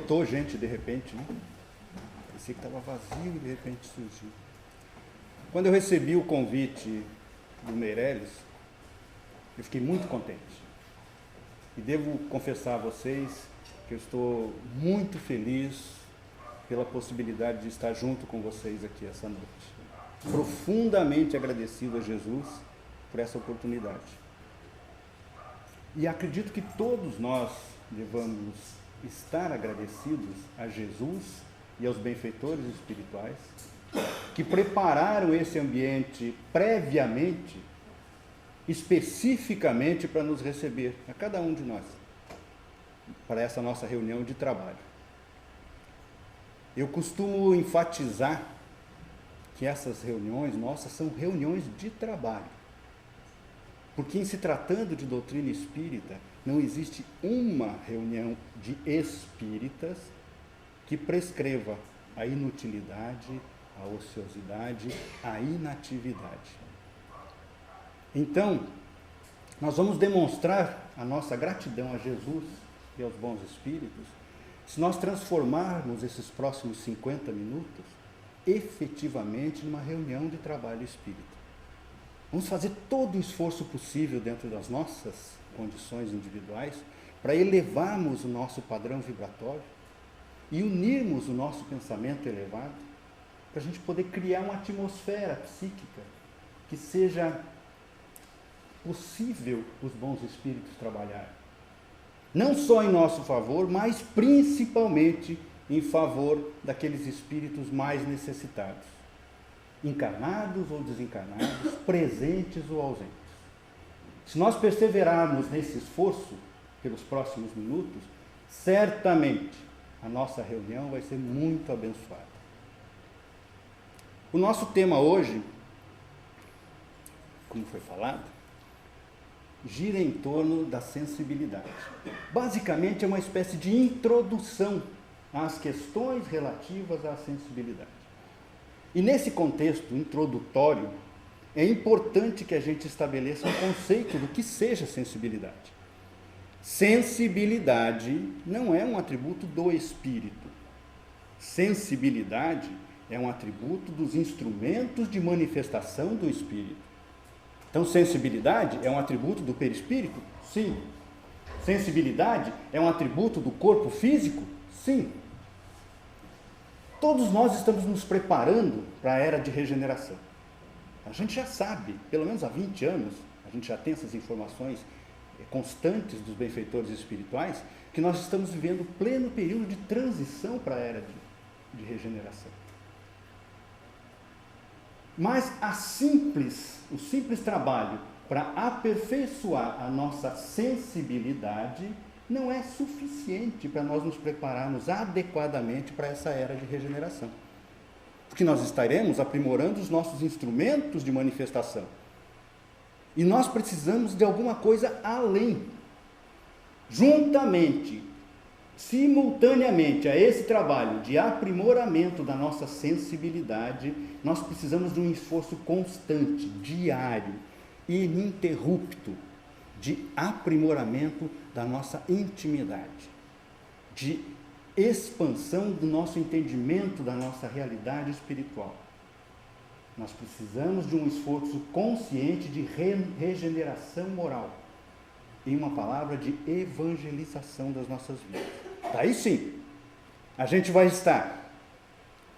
brotou gente de repente, né? Parecia que estava vazio e de repente surgiu. Quando eu recebi o convite do Meirelles, eu fiquei muito contente. E devo confessar a vocês que eu estou muito feliz pela possibilidade de estar junto com vocês aqui essa noite. Profundamente agradecido a Jesus por essa oportunidade. E acredito que todos nós devamos estar agradecidos a Jesus e aos benfeitores espirituais que prepararam esse ambiente previamente, especificamente para nos receber, a cada um de nós, para essa nossa reunião de trabalho. Eu costumo enfatizar que essas reuniões nossas são reuniões de trabalho, porque em se tratando de doutrina espírita, não existe uma reunião de espíritas que prescreva a inutilidade, a ociosidade, a inatividade. Então, nós vamos demonstrar a nossa gratidão a Jesus e aos bons espíritos se nós transformarmos esses próximos 50 minutos efetivamente numa reunião de trabalho espírita. Vamos fazer todo o esforço possível dentro das nossas condições individuais para elevarmos o nosso padrão vibratório e unirmos o nosso pensamento elevado para a gente poder criar uma atmosfera psíquica que seja possível os bons espíritos trabalharem. Não só em nosso favor, mas principalmente em favor daqueles espíritos mais necessitados, encarnados ou desencarnados, presentes ou ausentes. Se nós perseverarmos nesse esforço pelos próximos minutos, certamente a nossa reunião vai ser muito abençoada. O nosso tema hoje, como foi falado, gira em torno da sensibilidade. Basicamente é uma espécie de introdução às questões relativas à sensibilidade. E nesse contexto introdutório, é importante que a gente estabeleça um conceito do que seja sensibilidade. Sensibilidade não é um atributo do espírito. Sensibilidade é um atributo dos instrumentos de manifestação do espírito. Então, sensibilidade é um atributo do perispírito? Sim. Sensibilidade é um atributo do corpo físico? Sim. Todos nós estamos nos preparando para a era de regeneração. A gente já sabe, pelo menos há 20 anos, a gente já tem essas informações constantes dos benfeitores espirituais, que nós estamos vivendo pleno período de transição para a era de regeneração. Mas o simples trabalho para aperfeiçoar a nossa sensibilidade não é suficiente para nós nos prepararmos adequadamente para essa era de regeneração. Porque nós estaremos aprimorando os nossos instrumentos de manifestação. E nós precisamos de alguma coisa além. Juntamente, simultaneamente a esse trabalho de aprimoramento da nossa sensibilidade, nós precisamos de um esforço constante, diário, ininterrupto, de aprimoramento da nossa intimidade, de expansão do nosso entendimento da nossa realidade espiritual. Nós precisamos de um esforço consciente de regeneração moral, em uma palavra, de evangelização das nossas vidas. Daí sim, a gente vai estar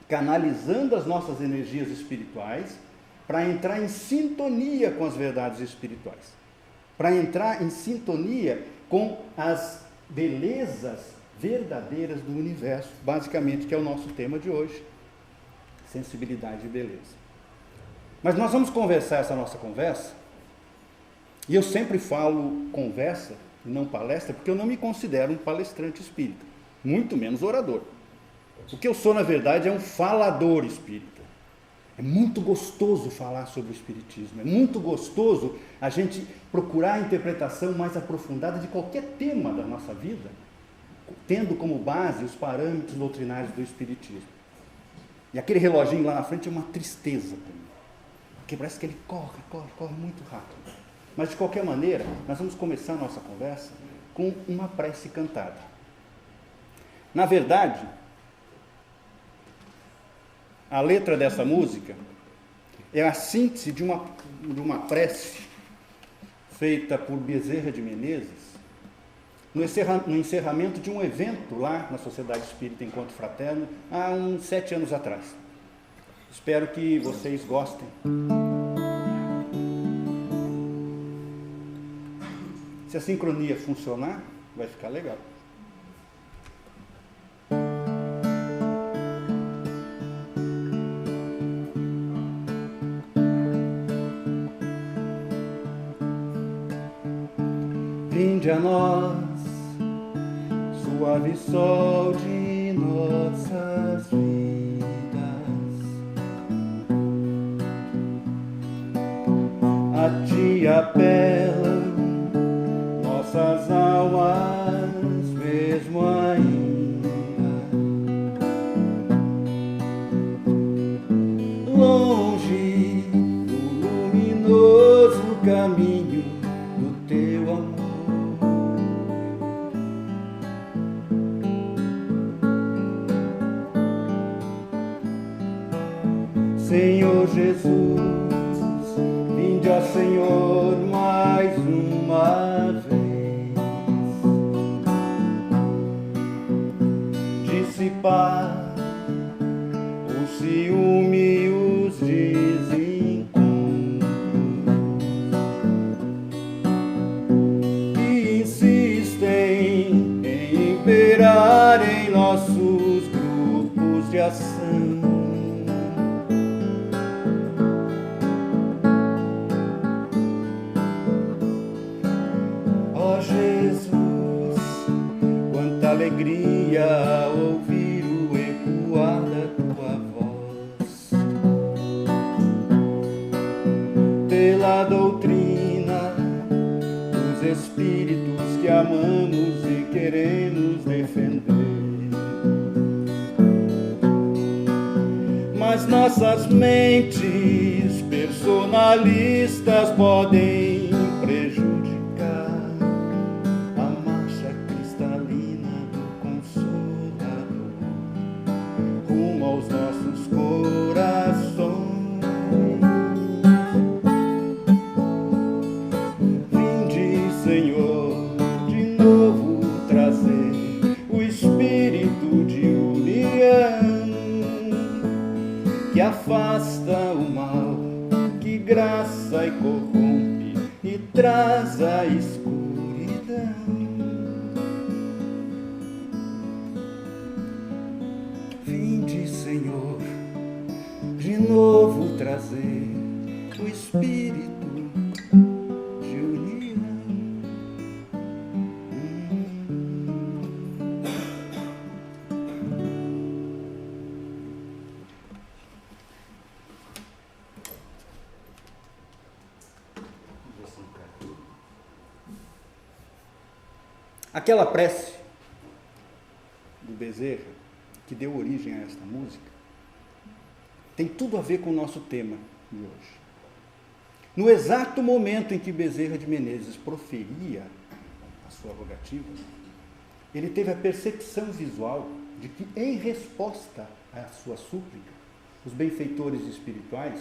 canalizando as nossas energias espirituais para entrar em sintonia com as verdades espirituais, para entrar em sintonia com as belezas verdadeiras do universo, basicamente, que é o nosso tema de hoje, sensibilidade e beleza. Mas nós vamos conversar essa nossa conversa, e eu sempre falo conversa, não palestra, porque eu não me considero um palestrante espírita, muito menos orador. O que eu sou, na verdade, é um falador espírita. É muito gostoso falar sobre o espiritismo, é muito gostoso a gente procurar a interpretação mais aprofundada de qualquer tema da nossa vida, tendo como base os parâmetros doutrinários do espiritismo. E aquele reloginho lá na frente é uma tristeza para mim, porque parece que ele corre muito rápido. Mas, de qualquer maneira, nós vamos começar a nossa conversa com uma prece cantada. Na verdade, a letra dessa música é a síntese de uma prece feita por Bezerra de Menezes no encerramento de um evento lá na Sociedade Espírita Encontro Fraterno, há uns 7 anos atrás. Espero que vocês gostem. Se a sincronia funcionar, vai ficar legal. Vinde a nós, suave sol de nossas vidas, a ti apelam nossas almas, mesmo ainda longe do luminoso caminho do teu amor. Senhor Jesus, vinde, ó Senhor, mais uma vez, dissipar o ciúme e os desencontros que insistem em imperar em nossos grupos de ação. Alegria ao ouvir o ecoar da tua voz, pela doutrina dos espíritos que amamos e queremos defender. Mas nossas mentes personalistas podem prejudicar aos nossos corações. Vinde, Senhor, de novo trazer o espírito de união que afasta o mal, que graça e corrompe e traz a escuridão. Vinde, Senhor, de novo trazer o espírito de união. Aquela prece do Bezerra, que deu origem a esta música, tem tudo a ver com o nosso tema de hoje. No exato momento em que Bezerra de Menezes proferia a sua rogativa, ele teve a percepção visual de que, em resposta à sua súplica, os benfeitores espirituais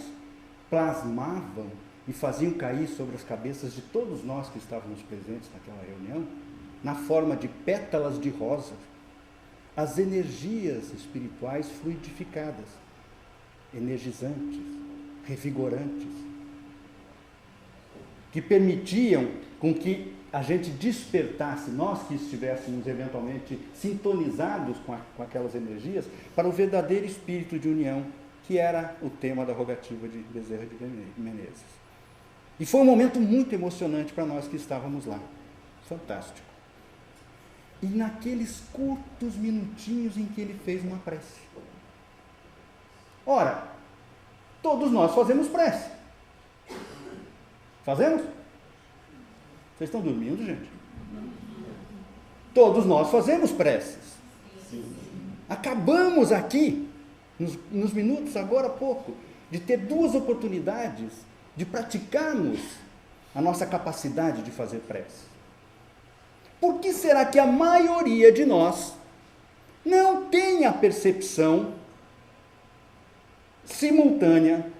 plasmavam e faziam cair sobre as cabeças de todos nós que estávamos presentes naquela reunião, na forma de pétalas de rosa, as energias espirituais fluidificadas, energizantes, revigorantes, que permitiam com que a gente despertasse, nós que estivéssemos eventualmente sintonizados com aquelas energias, para o verdadeiro espírito de união, que era o tema da rogativa de Bezerra de Menezes. E foi um momento muito emocionante para nós que estávamos lá. Fantástico. E naqueles curtos minutinhos em que ele fez uma prece. Ora, todos nós fazemos prece. Fazemos? Vocês estão dormindo, gente? Todos nós fazemos preces. Acabamos aqui, nos minutos, agora há pouco, de ter 2 oportunidades de praticarmos a nossa capacidade de fazer prece. Por que será que a maioria de nós não tem a percepção simultânea,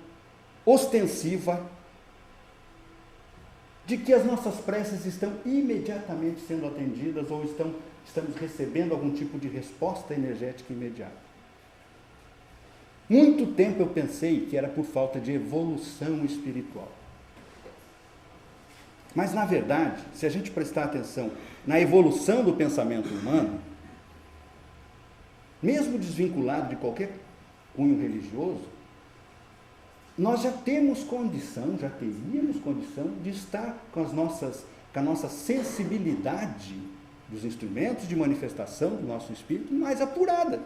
ostensiva, de que as nossas preces estão imediatamente sendo atendidas ou estamos recebendo algum tipo de resposta energética imediata. Muito tempo eu pensei que era por falta de evolução espiritual. Mas, na verdade, se a gente prestar atenção na evolução do pensamento humano, mesmo desvinculado de qualquer cunho religioso, nós já teríamos condição de estar com a nossa sensibilidade dos instrumentos de manifestação do nosso espírito mais apurada.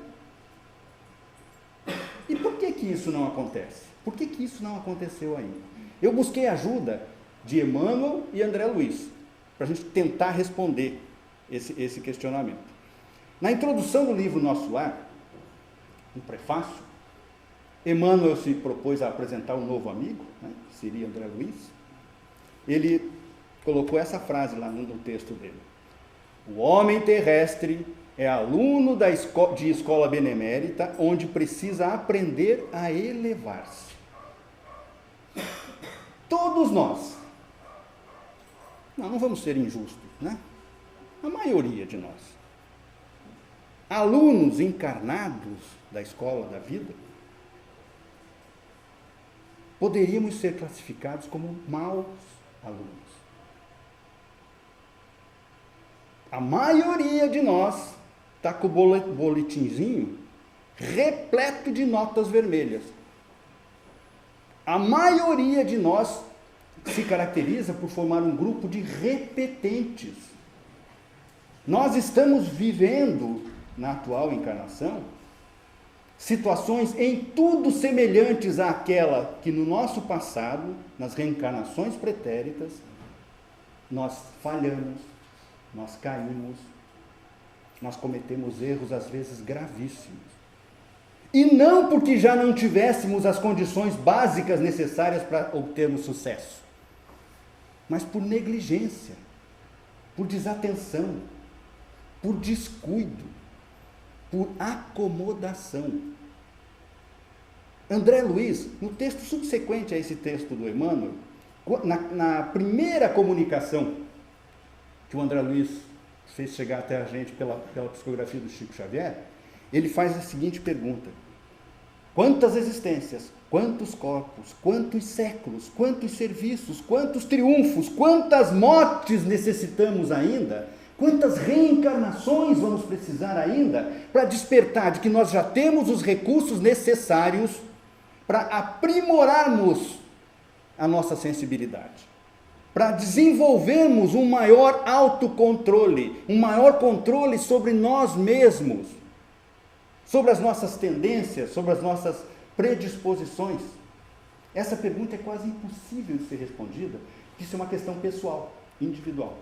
E por que isso não acontece? Por que isso não aconteceu ainda? Eu busquei ajuda de Emmanuel e André Luiz, para a gente tentar responder esse questionamento. Na introdução do livro Nosso Lar, no prefácio, Emmanuel se propôs a apresentar um novo amigo, que seria André Luiz. Ele colocou essa frase lá no texto dele: o homem terrestre é aluno de escola benemérita, onde precisa aprender a elevar-se. Todos nós, não vamos ser injustos, né? A maioria de nós, alunos encarnados da escola da vida, poderíamos ser classificados como maus alunos. A maioria de nós está com o boletinzinho repleto de notas vermelhas. A maioria de nós se caracteriza por formar um grupo de repetentes. Nós estamos vivendo, na atual encarnação, situações em tudo semelhantes àquela que no nosso passado, nas reencarnações pretéritas, nós falhamos, nós caímos, nós cometemos erros às vezes gravíssimos. E não porque já não tivéssemos as condições básicas necessárias para obtermos sucesso, mas por negligência, por desatenção, por descuido, por acomodação. André Luiz, no texto subsequente a esse texto do Emmanuel, na primeira comunicação que o André Luiz fez chegar até a gente pela psicografia do Chico Xavier, ele faz a seguinte pergunta: quantas existências, quantos corpos, quantos séculos, quantos serviços, quantos triunfos, quantas mortes necessitamos ainda, quantas reencarnações vamos precisar ainda para despertar de que nós já temos os recursos necessários para aprimorarmos a nossa sensibilidade, para desenvolvermos um maior autocontrole, um maior controle sobre nós mesmos, sobre as nossas tendências, sobre as nossas predisposições. Essa pergunta é quase impossível de ser respondida, porque isso é uma questão pessoal, individual.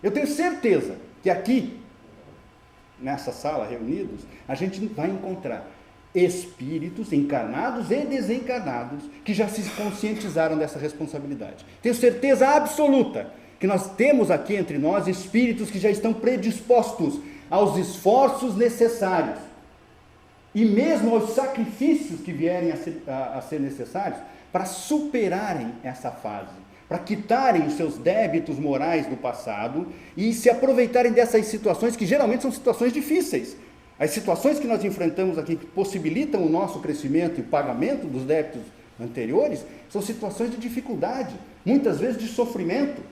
Eu tenho certeza que aqui, nessa sala, reunidos, a gente vai encontrar espíritos encarnados e desencarnados que já se conscientizaram dessa responsabilidade. Tenho certeza absoluta que nós temos aqui entre nós espíritos que já estão predispostos aos esforços necessários e mesmo aos sacrifícios que vierem a ser necessários para superarem essa fase, para quitarem os seus débitos morais do passado e se aproveitarem dessas situações que geralmente são situações difíceis. As situações que nós enfrentamos aqui que possibilitam o nosso crescimento e o pagamento dos débitos anteriores são situações de dificuldade, muitas vezes de sofrimento.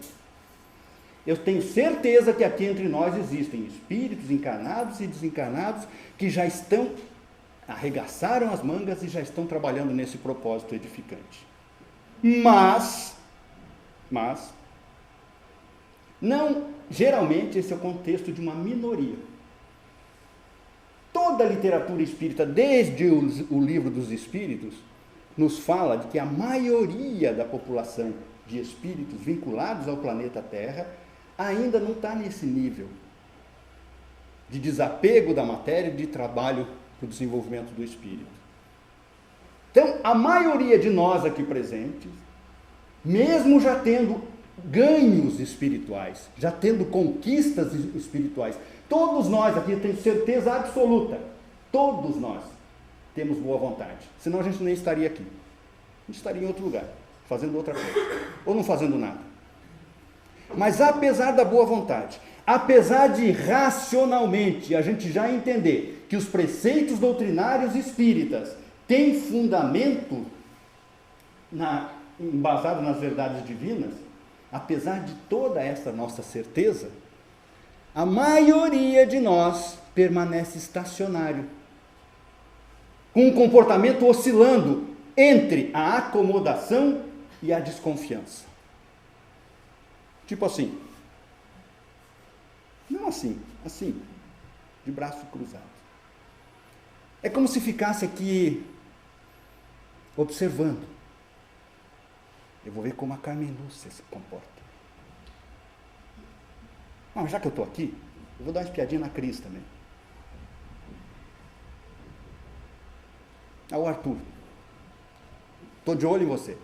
Eu tenho certeza que aqui entre nós existem espíritos encarnados e desencarnados que já arregaçaram as mangas e já estão trabalhando nesse propósito edificante. Mas, não, geralmente esse é o contexto de uma minoria. Toda a literatura espírita, desde o Livro dos Espíritos, nos fala de que a maioria da população de espíritos vinculados ao planeta Terra ainda não está nesse nível de desapego da matéria e de trabalho para o desenvolvimento do espírito. Então, a maioria de nós aqui presentes, mesmo já tendo ganhos espirituais, já tendo conquistas espirituais. Todos nós aqui, eu tenho certeza absoluta, todos nós temos boa vontade. Senão a gente nem estaria aqui. A gente estaria em outro lugar, fazendo outra coisa, ou não fazendo nada. Mas apesar da boa vontade, apesar de racionalmente a gente já entender que os preceitos doutrinários espíritas têm fundamento embasado nas verdades divinas, apesar de toda essa nossa certeza, a maioria de nós permanece estacionário, com um comportamento oscilando entre a acomodação e a desconfiança. Tipo assim, não assim, assim, de braço cruzado. É como se ficasse aqui observando. Eu vou ver como a Carmen Lúcia se comporta. Mas já que eu estou aqui, eu vou dar uma espiadinha na Cris também. Ah, o Arthur. Estou de olho em você.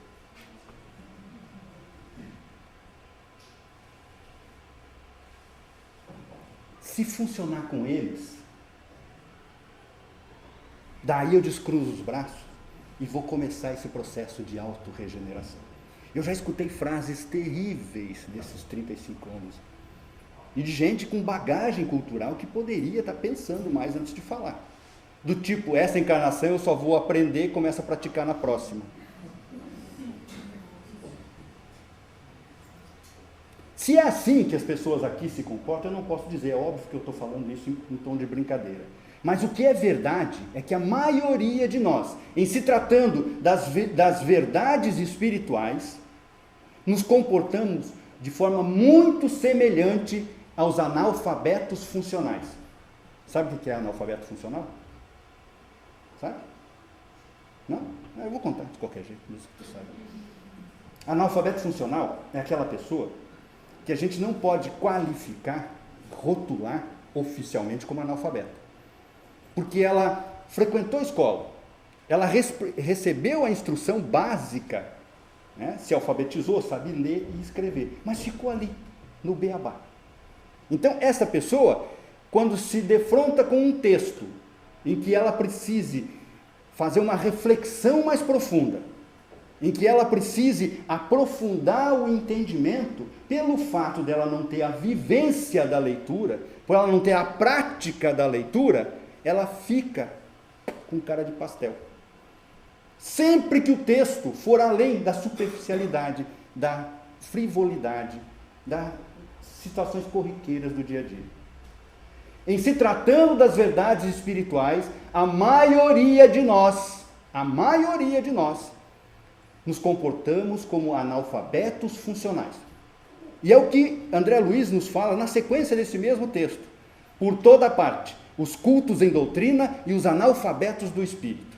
Se funcionar com eles, daí eu descruzo os braços e vou começar esse processo de autorregeneração. Eu já escutei frases terríveis nesses 35 anos. E de gente com bagagem cultural que poderia estar pensando mais antes de falar. Do tipo, essa encarnação eu só vou aprender e começo a praticar na próxima. Se é assim que as pessoas aqui se comportam, eu não posso dizer, é óbvio que eu estou falando isso em tom de brincadeira. Mas o que é verdade é que a maioria de nós, em se tratando das verdades espirituais, nos comportamos de forma muito semelhante aos analfabetos funcionais. Sabe o que é analfabeto funcional? Sabe? Não? Eu vou contar de qualquer jeito, mesmo que tu saiba. Analfabeto funcional é aquela pessoa que a gente não pode qualificar, rotular oficialmente como analfabeta. Porque ela frequentou a escola, ela recebeu a instrução básica, né? Se alfabetizou, sabe ler e escrever, mas ficou ali, no beabá. Então, essa pessoa, quando se defronta com um texto em que ela precise fazer uma reflexão mais profunda, em que ela precise aprofundar o entendimento, pelo fato dela não ter a vivência da leitura, por ela não ter a prática da leitura, ela fica com cara de pastel. Sempre que o texto for além da superficialidade, da frivolidade, das situações corriqueiras do dia a dia. Em se tratando das verdades espirituais, a maioria de nós, nos comportamos como analfabetos funcionais. E é o que André Luiz nos fala na sequência desse mesmo texto. Por toda parte, os cultos em doutrina e os analfabetos do espírito.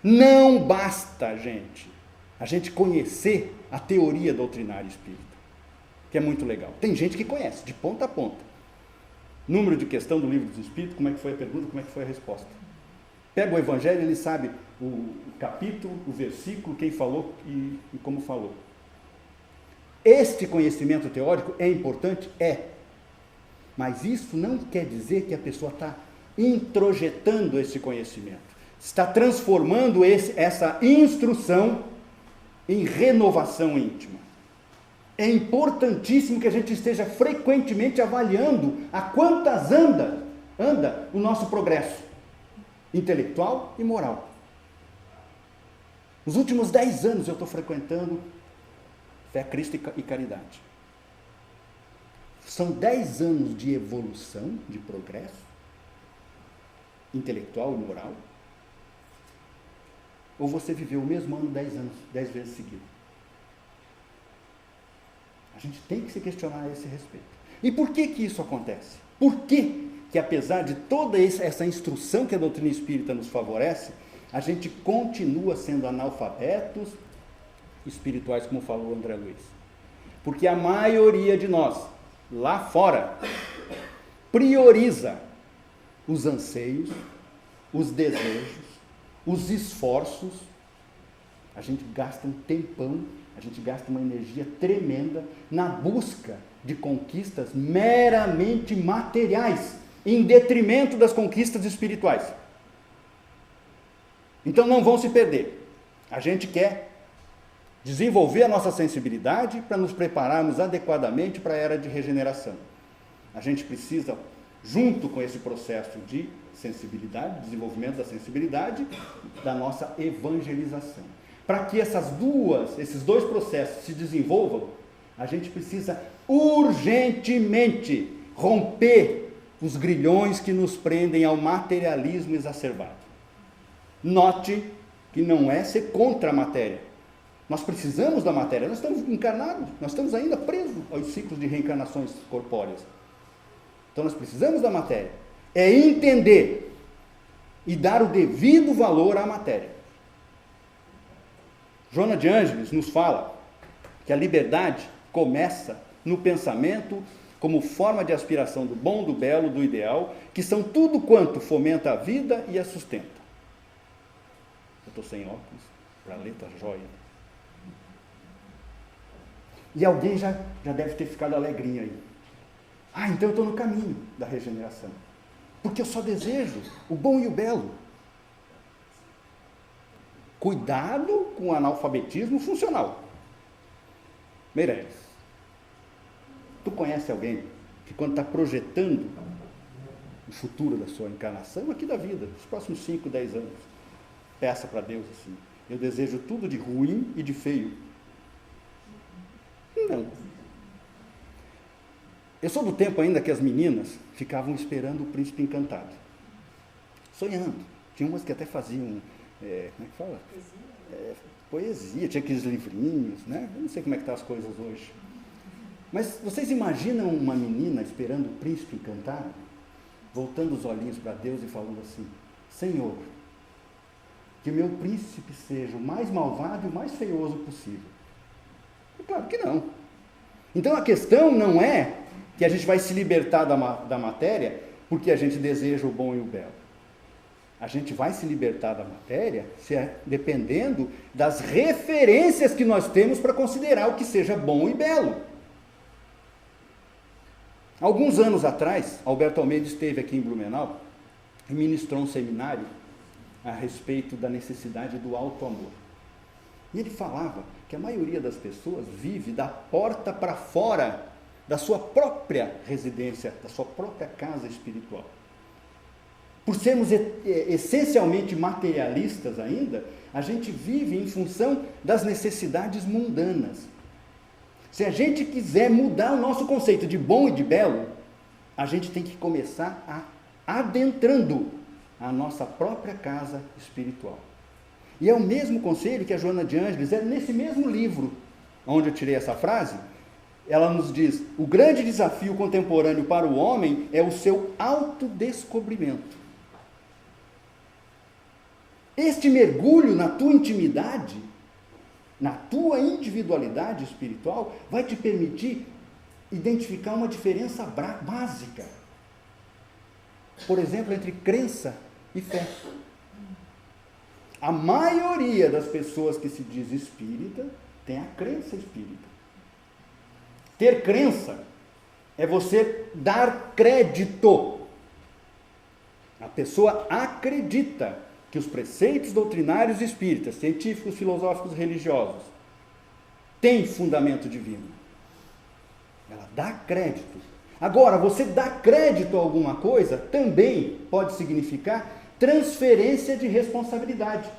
Não basta, gente, a gente conhecer a teoria doutrinária espírita, que é muito legal. Tem gente que conhece, de ponta a ponta. Número de questão do Livro dos Espíritos, como é que foi a pergunta, como é que foi a resposta. Pega o Evangelho, ele sabe o capítulo, o versículo, quem falou e como falou. Este conhecimento teórico é importante? É. Mas isso não quer dizer que a pessoa está introjetando esse conhecimento. Está transformando essa instrução em renovação íntima. É importantíssimo que a gente esteja frequentemente avaliando a quantas anda o nosso progresso intelectual e moral. Nos últimos 10 anos eu estou frequentando Fé, Cristo e Caridade. São 10 anos de evolução, de progresso intelectual e moral? Ou você viveu o mesmo ano 10 anos, 10 vezes seguido? A gente tem que se questionar a esse respeito. E por que isso acontece? Por que apesar de toda essa instrução que a doutrina espírita nos favorece, a gente continua sendo analfabetos espirituais, como falou André Luiz? Porque a maioria de nós, lá fora, prioriza os anseios, os desejos, os esforços, A gente gasta um tempão, a gente gasta uma energia tremenda na busca de conquistas meramente materiais, em detrimento das conquistas espirituais. Então não vão se perder. A gente quer desenvolver a nossa sensibilidade para nos prepararmos adequadamente para a era de regeneração. A gente precisa, junto com esse processo de sensibilidade, desenvolvimento da sensibilidade, da nossa evangelização. Para que esses dois processos se desenvolvam, a gente precisa urgentemente romper os grilhões que nos prendem ao materialismo exacerbado. Note que não é ser contra a matéria. Nós precisamos da matéria, nós estamos encarnados, nós estamos ainda presos aos ciclos de reencarnações corpóreas. Então nós precisamos da matéria. É entender e dar o devido valor à matéria. Joana de Ângeles nos fala que a liberdade começa no pensamento como forma de aspiração do bom, do belo, do ideal, que são tudo quanto fomenta a vida e a sustenta. Eu estou sem óculos para ler, tá joia. E alguém já deve ter ficado alegrinho aí. Ah, então eu estou no caminho da regeneração. Porque eu só desejo o bom e o belo. Cuidado com o analfabetismo funcional. Meirelles, tu conhece alguém que quando está projetando o futuro da sua encarnação, aqui da vida, os próximos 5, 10 anos, peça para Deus assim, eu desejo tudo de ruim e de feio. Não. Eu sou do tempo ainda que as meninas ficavam esperando o príncipe encantado. Sonhando. Tinha umas que até faziam, como é que fala? Poesia, tinha aqueles livrinhos, né? Eu não sei como é que estão as coisas hoje. Mas vocês imaginam uma menina esperando o príncipe encantado, voltando os olhinhos para Deus e falando assim, Senhor, que meu príncipe seja o mais malvado e o mais feioso possível. É claro que não. Então a questão não é que a gente vai se libertar da matéria porque a gente deseja o bom e o belo. A gente vai se libertar da matéria dependendo das referências que nós temos para considerar o que seja bom e belo. Alguns anos atrás, Alberto Almeida esteve aqui em Blumenau e ministrou um seminário a respeito da necessidade do auto-amor. E ele falava que a maioria das pessoas vive da porta para fora da sua própria residência, da sua própria casa espiritual. Por sermos essencialmente materialistas ainda, a gente vive em função das necessidades mundanas. Se a gente quiser mudar o nosso conceito de bom e de belo, a gente tem que começar adentrando a nossa própria casa espiritual. E é o mesmo conselho que a Joana de Ângeles, nesse mesmo livro, onde eu tirei essa frase, ela nos diz, o grande desafio contemporâneo para o homem é o seu autodescobrimento. Este mergulho na tua intimidade, na tua individualidade espiritual, vai te permitir identificar uma diferença básica. Por exemplo, entre crença e fé. A maioria das pessoas que se diz espírita tem a crença espírita. Ter crença é você dar crédito. A pessoa acredita que os preceitos doutrinários espíritas, científicos, filosóficos, religiosos, têm fundamento divino. Ela dá crédito. Agora, você dar crédito a alguma coisa também pode significar transferência de responsabilidade.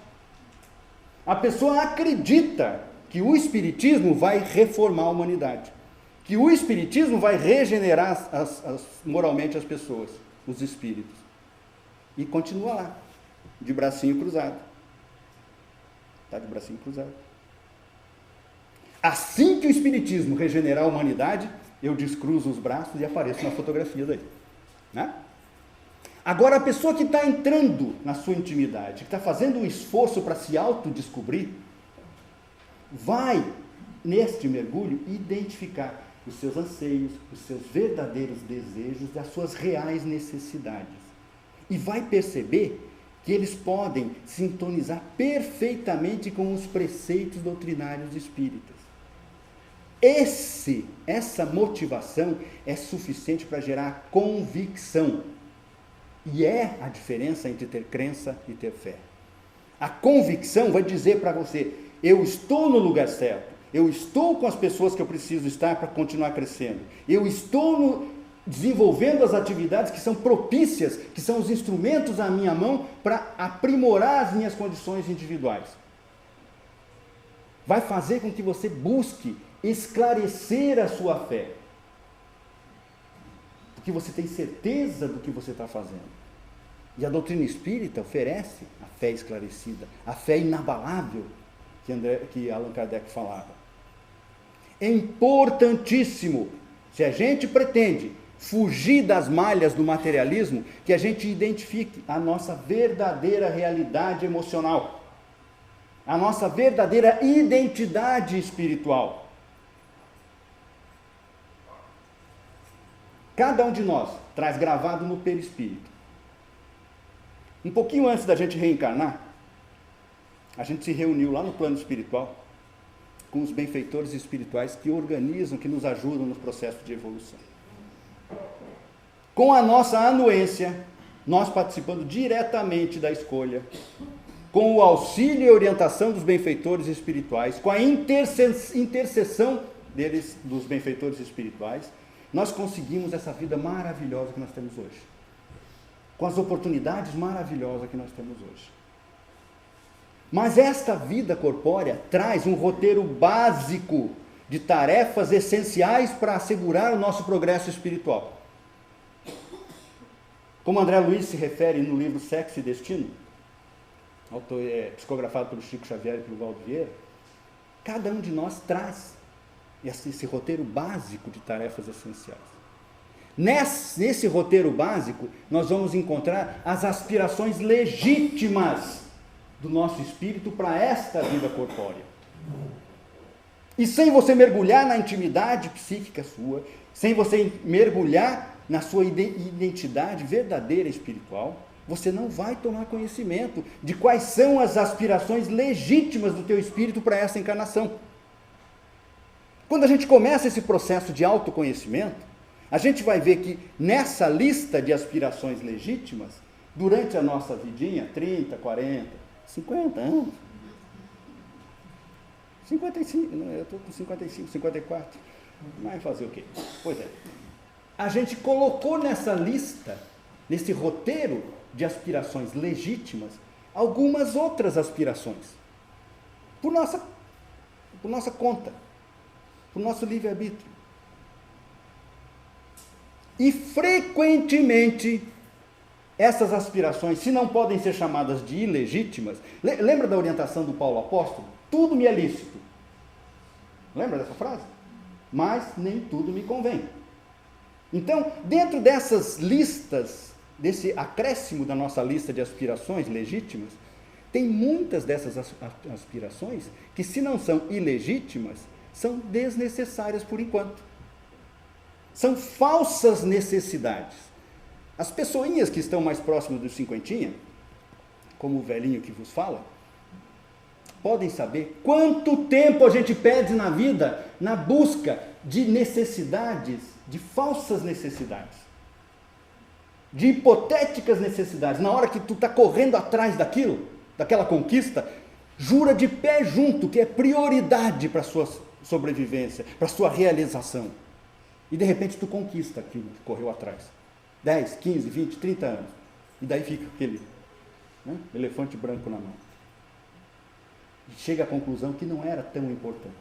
A pessoa acredita que o espiritismo vai reformar a humanidade, que o espiritismo vai regenerar moralmente as pessoas, os espíritos. E continua lá, de bracinho cruzado. Está de bracinho cruzado. Assim que o espiritismo regenerar a humanidade, eu descruzo os braços e apareço na fotografia daí. Né? Agora, a pessoa que está entrando na sua intimidade, que está fazendo um esforço para se autodescobrir, vai, neste mergulho, identificar os seus anseios, os seus verdadeiros desejos, as suas reais necessidades. E vai perceber que eles podem sintonizar perfeitamente com os preceitos doutrinários espíritas. Essa motivação é suficiente para gerar convicção. E é a diferença entre ter crença e ter fé. A convicção vai dizer para você, eu estou no lugar certo, eu estou com as pessoas que eu preciso estar para continuar crescendo, eu estou desenvolvendo as atividades que são propícias, que são os instrumentos à minha mão para aprimorar as minhas condições individuais. Vai fazer com que você busque esclarecer a sua fé, porque você tem certeza do que você está fazendo. E a doutrina espírita oferece a fé esclarecida, a fé inabalável que Allan Kardec falava. É importantíssimo, se a gente pretende fugir das malhas do materialismo, que a gente identifique a nossa verdadeira realidade emocional, a nossa verdadeira identidade espiritual. Cada um de nós traz gravado no perispírito. Um pouquinho antes da gente reencarnar, a gente se reuniu lá no plano espiritual com os benfeitores espirituais que organizam, que nos ajudam no processo de evolução. Com a nossa anuência, nós participando diretamente da escolha, com o auxílio e orientação dos benfeitores espirituais, com a intercessão deles, dos benfeitores espirituais, nós conseguimos essa vida maravilhosa que nós temos hoje. Com as oportunidades maravilhosas que nós temos hoje. Mas esta vida corpórea traz um roteiro básico de tarefas essenciais para assegurar o nosso progresso espiritual. Como André Luiz se refere no livro Sexo e Destino, psicografado pelo Chico Xavier e pelo Valdo Vieira, cada um de nós traz esse roteiro básico de tarefas essenciais. Nesse roteiro básico, nós vamos encontrar as aspirações legítimas do nosso espírito para esta vida corpórea. E sem você mergulhar na intimidade psíquica sua, sem você mergulhar na sua identidade verdadeira espiritual, você não vai tomar conhecimento de quais são as aspirações legítimas do teu espírito para essa encarnação. Quando a gente começa esse processo de autoconhecimento, a gente vai ver que nessa lista de aspirações legítimas, durante a nossa vidinha, 30, 40, 50 anos, 55, eu estou com 55, 54, vai fazer o quê? Pois é, a gente colocou nessa lista, nesse roteiro de aspirações legítimas, algumas outras aspirações, por nossa conta, por nosso livre-arbítrio. E frequentemente, essas aspirações, se não podem ser chamadas de ilegítimas, lembra da orientação do Paulo Apóstolo? Tudo me é lícito. Lembra dessa frase? Mas nem tudo me convém. Então, dentro dessas listas, desse acréscimo da nossa lista de aspirações legítimas, tem muitas dessas aspirações que, se não são ilegítimas, são desnecessárias por enquanto. São falsas necessidades. As pessoinhas que estão mais próximas dos cinquentinha, como o velhinho que vos fala, podem saber quanto tempo a gente perde na vida na busca de necessidades, de falsas necessidades, de hipotéticas necessidades. Na hora que tu está correndo atrás daquilo, daquela conquista, jura de pé junto que é prioridade para a sua sobrevivência, para a sua realização. E de repente tu conquista aquilo que correu atrás. 10, 15, 20, 30 anos. E daí fica aquele elefante branco na mão. E chega à conclusão que não era tão importante.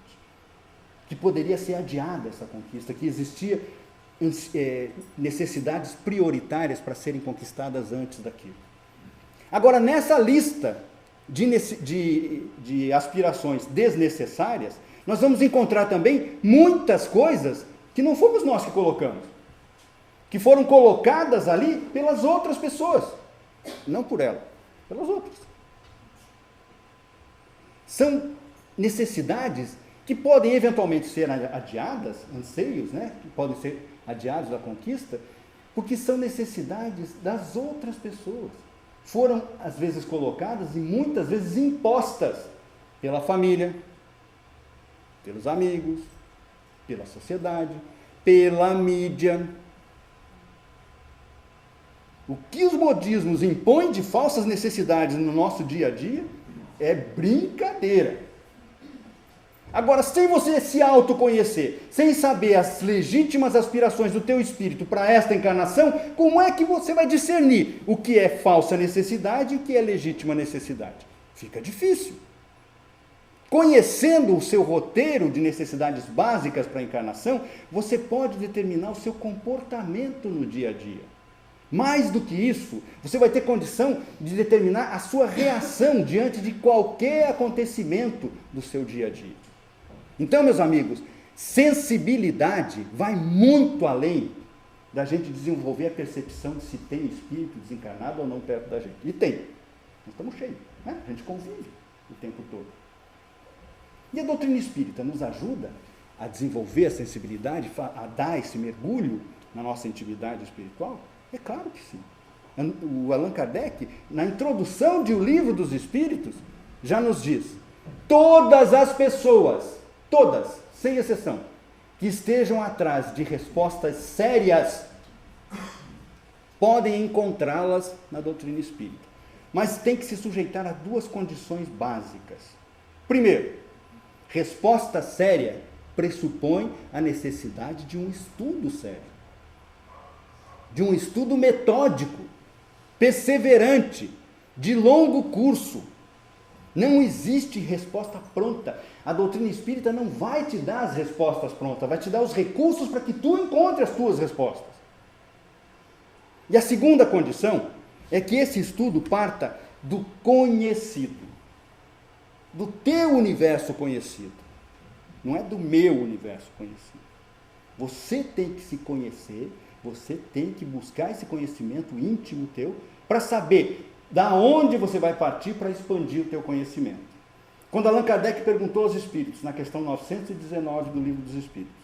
Que poderia ser adiada essa conquista, que existia necessidades prioritárias para serem conquistadas antes daquilo. Agora, nessa lista de aspirações desnecessárias, nós vamos encontrar também muitas coisas que não fomos nós que colocamos, que foram colocadas ali pelas outras pessoas, não por ela, pelas outras. São necessidades que podem eventualmente ser adiadas, anseios, que podem ser adiados da conquista, porque são necessidades das outras pessoas. foram às vezes colocadas e muitas vezes impostas pela família, pelos amigos, pela sociedade, pela mídia. O que os modismos impõem de falsas necessidades no nosso dia a dia é brincadeira. Agora, sem você se autoconhecer, sem saber as legítimas aspirações do teu espírito para esta encarnação, como é que você vai discernir o que é falsa necessidade e o que é legítima necessidade? Fica difícil. Conhecendo o seu roteiro de necessidades básicas para a encarnação, você pode determinar o seu comportamento no dia a dia. Mais do que isso, você vai ter condição de determinar a sua reação diante de qualquer acontecimento do seu dia a dia. Então, meus amigos, sensibilidade vai muito além da gente desenvolver a percepção de se tem espírito desencarnado ou não perto da gente. E tem. Nós estamos cheios, né? A gente convive o tempo todo. E a doutrina espírita nos ajuda a desenvolver a sensibilidade, a dar esse mergulho na nossa intimidade espiritual? É claro que sim. O Allan Kardec, na introdução de O Livro dos Espíritos, já nos diz: todas as pessoas, todas, sem exceção, que estejam atrás de respostas sérias, podem encontrá-las na doutrina espírita. Mas tem que se sujeitar a duas condições básicas. Primeiro, resposta séria pressupõe a necessidade de um estudo sério, de um estudo metódico, perseverante, de longo curso. Não existe resposta pronta. A doutrina espírita não vai te dar as respostas prontas, vai te dar os recursos para que tu encontre as tuas respostas. E a segunda condição é que esse estudo parta do conhecido, do teu universo conhecido, não é do meu universo conhecido. Você tem que se conhecer, você tem que buscar esse conhecimento íntimo teu para saber da onde você vai partir para expandir o teu conhecimento. Quando Allan Kardec perguntou aos espíritos, na questão 919 do Livro dos Espíritos,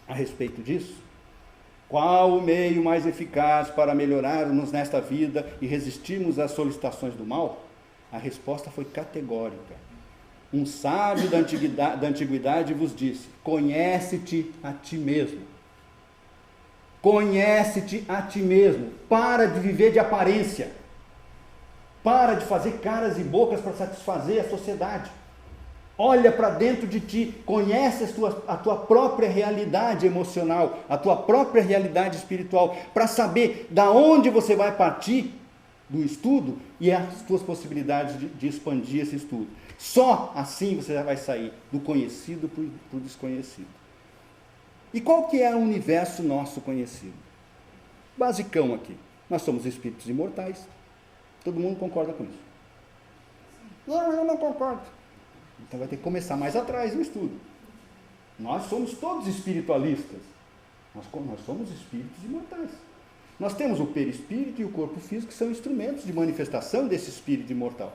a respeito disso, qual o meio mais eficaz para melhorarmos nesta vida e resistirmos às solicitações do mal? A resposta foi categórica. Um sábio da antiguidade vos disse: conhece-te a ti mesmo. Conhece-te a ti mesmo. Para de viver de aparência. Para de fazer caras e bocas para satisfazer a sociedade. Olha para dentro de ti, conhece a tua própria realidade emocional, a tua própria realidade espiritual, para saber da onde você vai partir do estudo e as tuas possibilidades de expandir esse estudo. Só assim você vai sair do conhecido para o desconhecido. E qual que é o universo nosso conhecido? Basicão aqui. Nós somos espíritos imortais. Todo mundo concorda com isso? Não, eu não concordo. Então vai ter que começar mais atrás no estudo. Nós somos todos espiritualistas. Nós somos espíritos imortais. Nós temos o perispírito e o corpo físico, que são instrumentos de manifestação desse espírito imortal.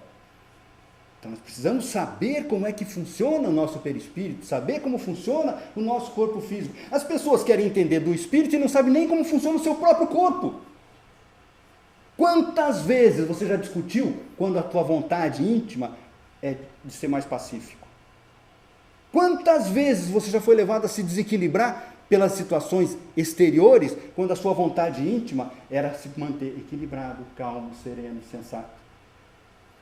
Então nós precisamos saber como é que funciona o nosso perispírito, saber como funciona o nosso corpo físico. As pessoas querem entender do espírito e não sabem nem como funciona o seu próprio corpo. Quantas vezes você já discutiu quando a tua vontade íntima é de ser mais pacífico? Quantas vezes você já foi levado a se desequilibrar pelas situações exteriores, quando a sua vontade íntima era se manter equilibrado, calmo, sereno, sensato?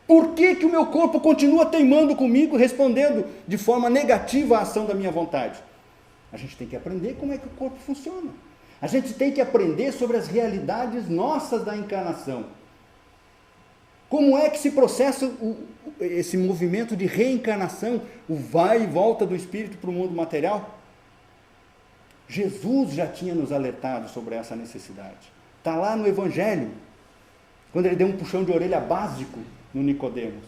Por que que o meu corpo continua teimando comigo, respondendo de forma negativa à ação da minha vontade? A gente tem que aprender como é que o corpo funciona. A gente tem que aprender sobre as realidades nossas da encarnação. Como é que se processa esse movimento de reencarnação, o vai e volta do espírito para o mundo material? Jesus já tinha nos alertado sobre essa necessidade. Está lá no Evangelho, quando ele deu um puxão de orelha básico no Nicodemos.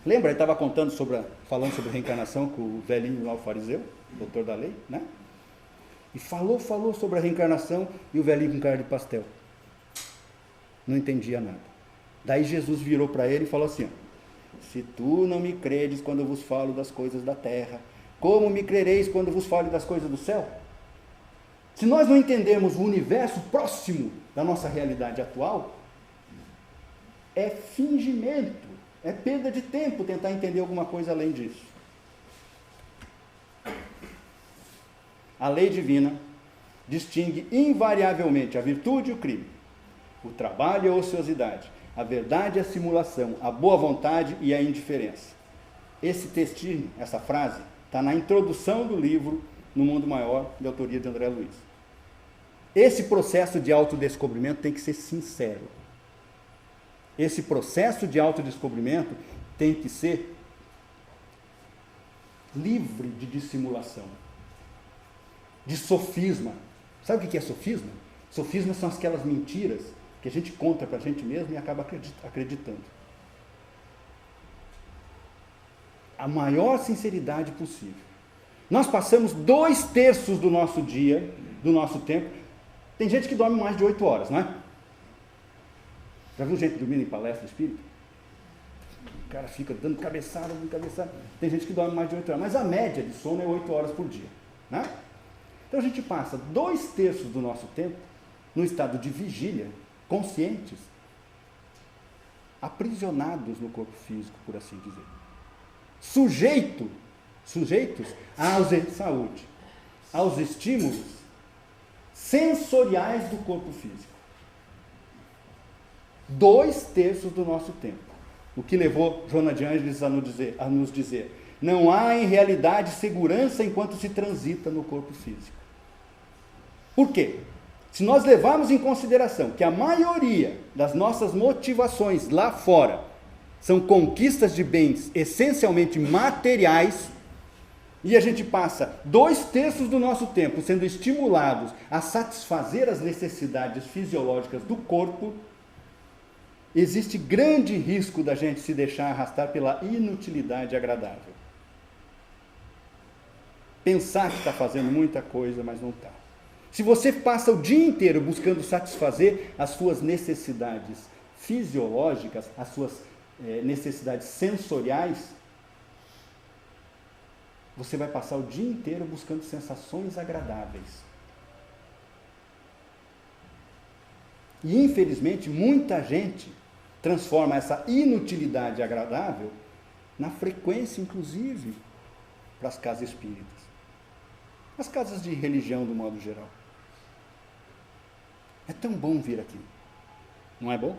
Lembra? Ele estava falando sobre reencarnação com o velhinho lá, o fariseu, doutor da lei, né? E falou sobre a reencarnação e o velhinho com cara de pastel. Não entendia nada. Daí Jesus virou para ele e falou assim: se tu não me credes quando eu vos falo das coisas da terra, como me crereis quando eu vos falo das coisas do céu? Se nós não entendermos o universo próximo da nossa realidade atual, é fingimento, é perda de tempo tentar entender alguma coisa além disso. A lei divina distingue invariavelmente a virtude e o crime, o trabalho e a ociosidade, a verdade e a simulação, a boa vontade e a indiferença. Esse textinho, essa frase, está na introdução do livro No Mundo Maior, de autoria de André Luiz. Esse processo de autodescobrimento tem que ser sincero. Esse processo de autodescobrimento tem que ser livre de dissimulação, de sofisma. Sabe o que é sofisma? Sofisma são aquelas mentiras que a gente conta para a gente mesmo e acaba acreditando. A maior sinceridade possível. Nós passamos 2/3 do nosso dia, do nosso tempo. Tem gente que dorme mais de 8 horas, não é? Já viu gente dormindo em palestra espírita? O cara fica dando cabeçada. Tem gente que dorme mais de 8 horas, mas a média de sono é 8 horas por dia, né? Então a gente passa 2/3 do nosso tempo no estado de vigília, conscientes, aprisionados no corpo físico, por assim dizer. Sujeitos saúde, aos estímulos sensoriais do corpo físico. 2/3 do nosso tempo. O que levou Joana de Ângeles a nos dizer: não há em realidade segurança enquanto se transita no corpo físico. Por quê? Se nós levarmos em consideração que a maioria das nossas motivações lá fora são conquistas de bens essencialmente materiais, e a gente passa 2/3 do nosso tempo sendo estimulados a satisfazer as necessidades fisiológicas do corpo, existe grande risco da gente se deixar arrastar pela inutilidade agradável. Pensar que está fazendo muita coisa, mas não está. Se você passa o dia inteiro buscando satisfazer as suas necessidades fisiológicas, as suas necessidades sensoriais, você vai passar o dia inteiro buscando sensações agradáveis. E, infelizmente, muita gente transforma essa inutilidade agradável na frequência, inclusive, para as casas espíritas. As casas de religião, do modo geral. É tão bom vir aqui. Não é bom?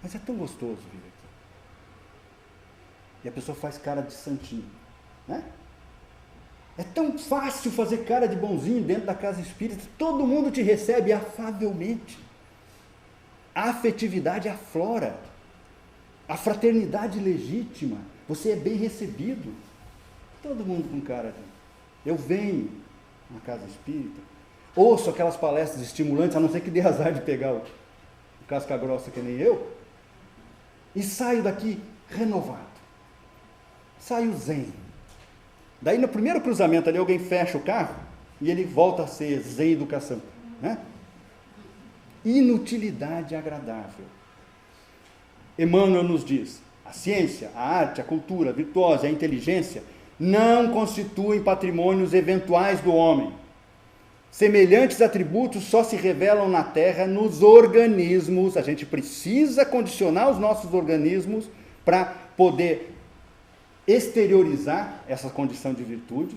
Mas é tão gostoso vir aqui. E a pessoa faz cara de santinho, né? É tão fácil fazer cara de bonzinho dentro da casa espírita. Todo mundo te recebe afavelmente. A afetividade aflora. A fraternidade legítima. Você é bem recebido. Todo mundo com cara de... Eu venho na casa espírita, ouço aquelas palestras estimulantes, a não ser que dê azar de pegar o casca grossa que nem eu, e saio daqui renovado. Saio zen. Daí no primeiro cruzamento ali alguém fecha o carro e ele volta a ser zen educação, né? Inutilidade agradável. Emmanuel nos diz: a ciência, a arte, a cultura virtuosa, a inteligência não constituem patrimônios eventuais do homem. Semelhantes atributos só se revelam na Terra nos organismos. A gente precisa condicionar os nossos organismos para poder exteriorizar essa condição de virtude.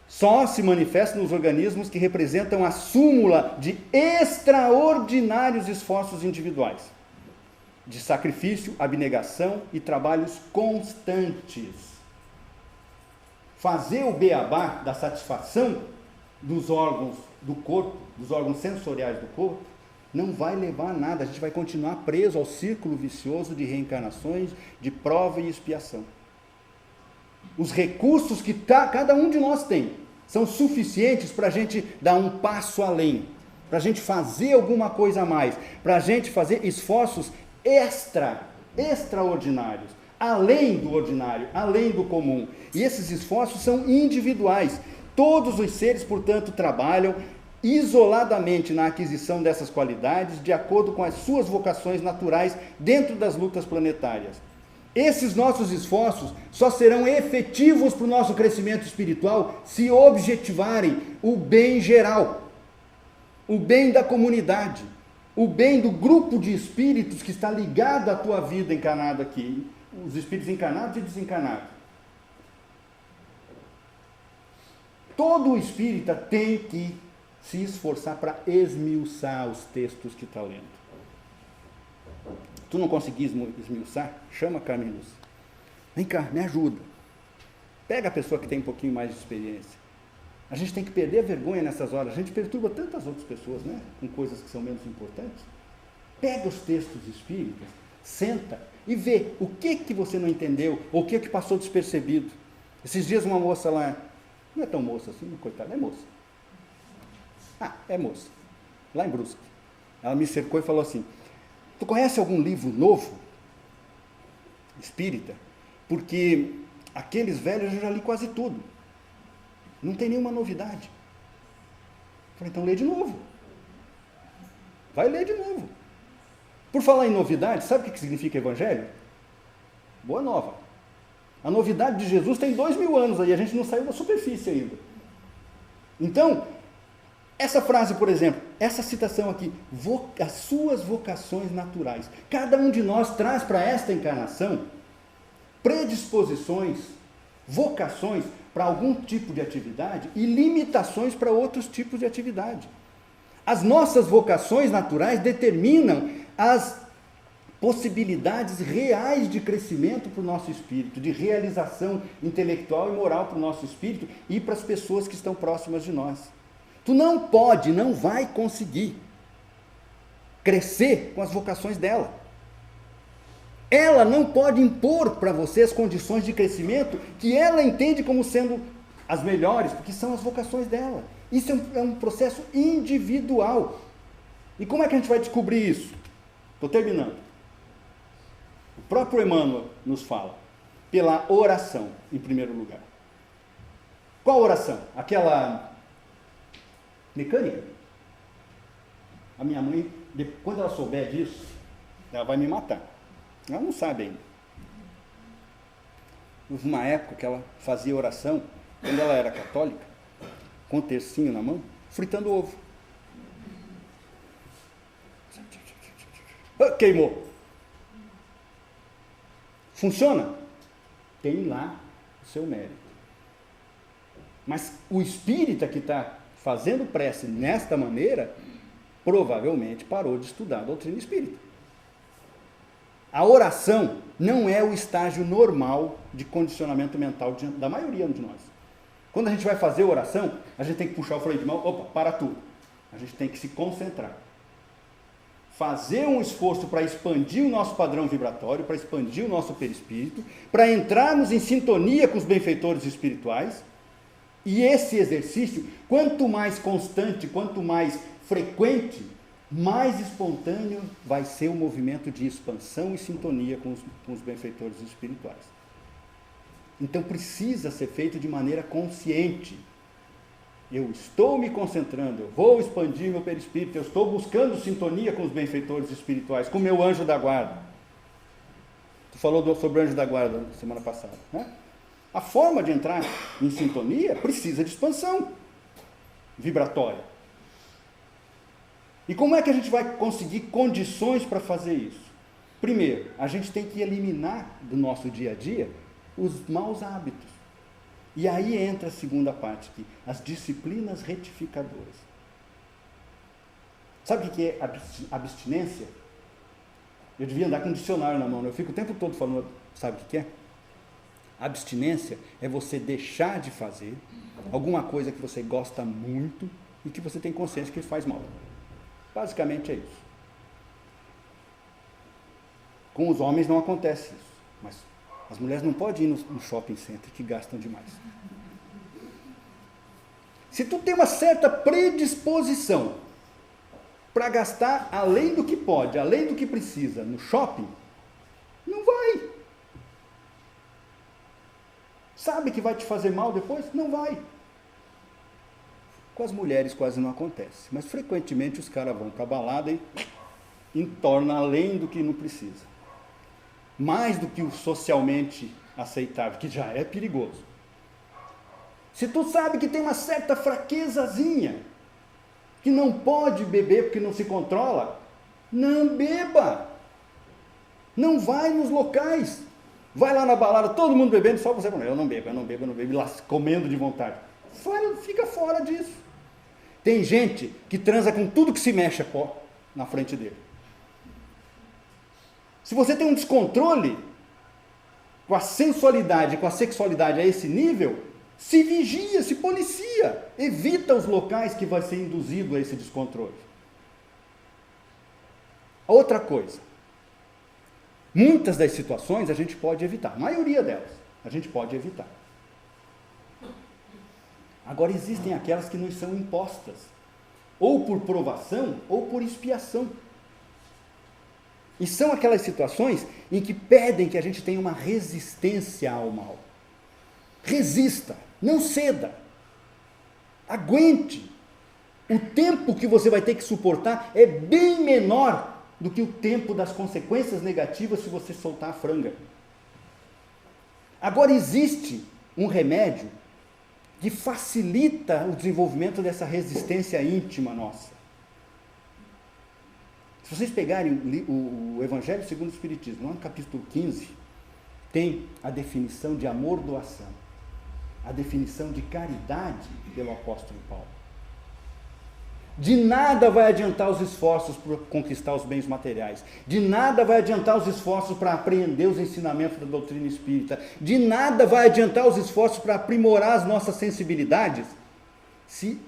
Só se manifesta nos organismos que representam a súmula de extraordinários esforços individuais, de sacrifício, abnegação e trabalhos constantes. Fazer o beabá da satisfação dos órgãos do corpo, dos órgãos sensoriais do corpo, não vai levar a nada. A gente vai continuar preso ao círculo vicioso de reencarnações, de prova e expiação. Os recursos que cada um de nós tem são suficientes para a gente dar um passo além, para a gente fazer alguma coisa a mais, para a gente fazer esforços extraordinários, além do ordinário, além do comum. E esses esforços são individuais. Todos os seres, portanto, trabalham isoladamente na aquisição dessas qualidades, de acordo com as suas vocações naturais dentro das lutas planetárias. Esses nossos esforços só serão efetivos para o nosso crescimento espiritual se objetivarem o bem geral, o bem da comunidade, o bem do grupo de espíritos que está ligado à tua vida encarnada aqui, os espíritos encarnados e desencarnados. Todo espírita tem que se esforçar para esmiuçar os textos que está lendo. Tu não conseguir esmiuçar? Chama a Carmen Lúcia. Vem cá, me ajuda. Pega a pessoa que tem um pouquinho mais de experiência. A gente tem que perder a vergonha nessas horas. A gente perturba tantas outras pessoas, né? Com coisas que são menos importantes. Pega os textos espíritas, senta e vê o que você não entendeu, ou o que passou despercebido. Esses dias uma moça lá, não é tão moça assim, coitada, é moça. É moça. Lá em Brusque. Ela me cercou e falou assim, tu conhece algum livro novo, espírita? Porque aqueles velhos eu já li quase tudo. Não tem nenhuma novidade. Eu falei, então lê de novo. Vai ler de novo. Por falar em novidade, sabe o que significa evangelho? Boa nova. A novidade de Jesus tem 2000 anos aí, a gente não saiu da superfície ainda. Então, essa frase, por exemplo, essa citação aqui, as suas vocações naturais. Cada um de nós traz para esta encarnação predisposições, vocações para algum tipo de atividade e limitações para outros tipos de atividade. As nossas vocações naturais determinam as possibilidades reais de crescimento para o nosso espírito, de realização intelectual e moral para o nosso espírito e para as pessoas que estão próximas de nós. Tu não pode, não vai conseguir crescer com as vocações dela. Ela não pode impor para você as condições de crescimento que ela entende como sendo as melhores, porque são as vocações dela. Isso é um processo individual. E como é que a gente vai descobrir isso? Estou terminando. O próprio Emmanuel nos fala, pela oração, em primeiro lugar. Qual oração? Aquela mecânica? A minha mãe, quando ela souber disso, ela vai me matar. Ela não sabe ainda. Houve uma época que ela fazia oração, quando ela era católica, com um tercinho na mão, fritando ovo. Queimou. Funciona? Tem lá o seu mérito. Mas o espírita que está fazendo prece nesta maneira, provavelmente parou de estudar a doutrina espírita. A oração não é o estágio normal de condicionamento mental da maioria de nós. Quando a gente vai fazer oração, a gente tem que puxar o freio de mão, opa, para tudo. A gente tem que se concentrar. Fazer um esforço para expandir o nosso padrão vibratório, para expandir o nosso perispírito, para entrarmos em sintonia com os benfeitores espirituais. E esse exercício, quanto mais constante, quanto mais frequente, mais espontâneo vai ser o movimento de expansão e sintonia com os benfeitores espirituais. Então precisa ser feito de maneira consciente. Eu estou me concentrando, eu vou expandir meu perispírito, eu estou buscando sintonia com os benfeitores espirituais, com o meu anjo da guarda. Tu falou sobre o anjo da guarda na semana passada, né? A forma de entrar em sintonia precisa de expansão vibratória. E como é que a gente vai conseguir condições para fazer isso? Primeiro, a gente tem que eliminar do nosso dia a dia os maus hábitos. E aí entra a segunda parte aqui, as disciplinas retificadoras. Sabe o que é abstinência? Eu devia andar com um dicionário na mão, eu fico o tempo todo falando, sabe o que é? Abstinência é você deixar de fazer alguma coisa que você gosta muito e que você tem consciência que faz mal. Basicamente é isso. Com os homens não acontece isso, mas as mulheres não podem ir no shopping center, que gastam demais. Se tu tem uma certa predisposição para gastar além do que pode, além do que precisa no shopping, não vai. Sabe que vai te fazer mal depois? Não vai. Com as mulheres quase não acontece, mas frequentemente os caras vão para a balada e entornam além do que não precisa. Mais do que o socialmente aceitável, que já é perigoso. Se tu sabe que tem uma certa fraquezazinha, que não pode beber porque não se controla, Não beba. Não vai nos locais. Vai lá na balada, todo mundo bebendo, só você falando, eu não bebo, e lá comendo de vontade. Fica fora disso. Tem gente que transa com tudo que se mexe na frente dele. Se você tem um descontrole com a sensualidade, com a sexualidade a esse nível, se vigia, se policia, evita os locais que vai ser induzido a esse descontrole. Outra coisa, muitas das situações a gente pode evitar, a maioria delas a gente pode evitar. Agora existem aquelas que nos são impostas, ou por provação, ou por expiação. E são aquelas situações em que pedem que a gente tenha uma resistência ao mal. Resista, não ceda, aguente. O tempo que você vai ter que suportar é bem menor do que o tempo das consequências negativas se você soltar a franga. Agora existe um remédio que facilita o desenvolvimento dessa resistência íntima nossa. Se vocês pegarem o Evangelho segundo o Espiritismo, lá no capítulo 15, tem a definição de amor-doação, a definição de caridade pelo apóstolo Paulo. De nada vai adiantar os esforços para conquistar os bens materiais. De nada vai adiantar os esforços para apreender os ensinamentos da doutrina espírita. De nada vai adiantar os esforços para aprimorar as nossas sensibilidades, se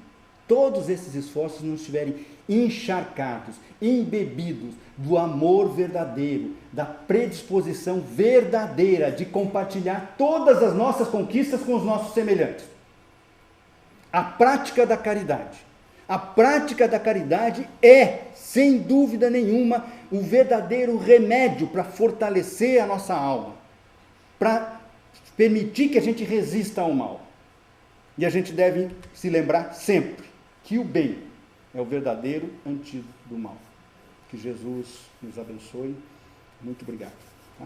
todos esses esforços não estiverem encharcados, embebidos do amor verdadeiro, da predisposição verdadeira de compartilhar todas as nossas conquistas com os nossos semelhantes. A prática da caridade. A prática da caridade é, sem dúvida nenhuma, o verdadeiro remédio para fortalecer a nossa alma, para permitir que a gente resista ao mal. E a gente deve se lembrar sempre que o bem é o verdadeiro antídoto do mal. Que Jesus nos abençoe. Muito obrigado. Tá?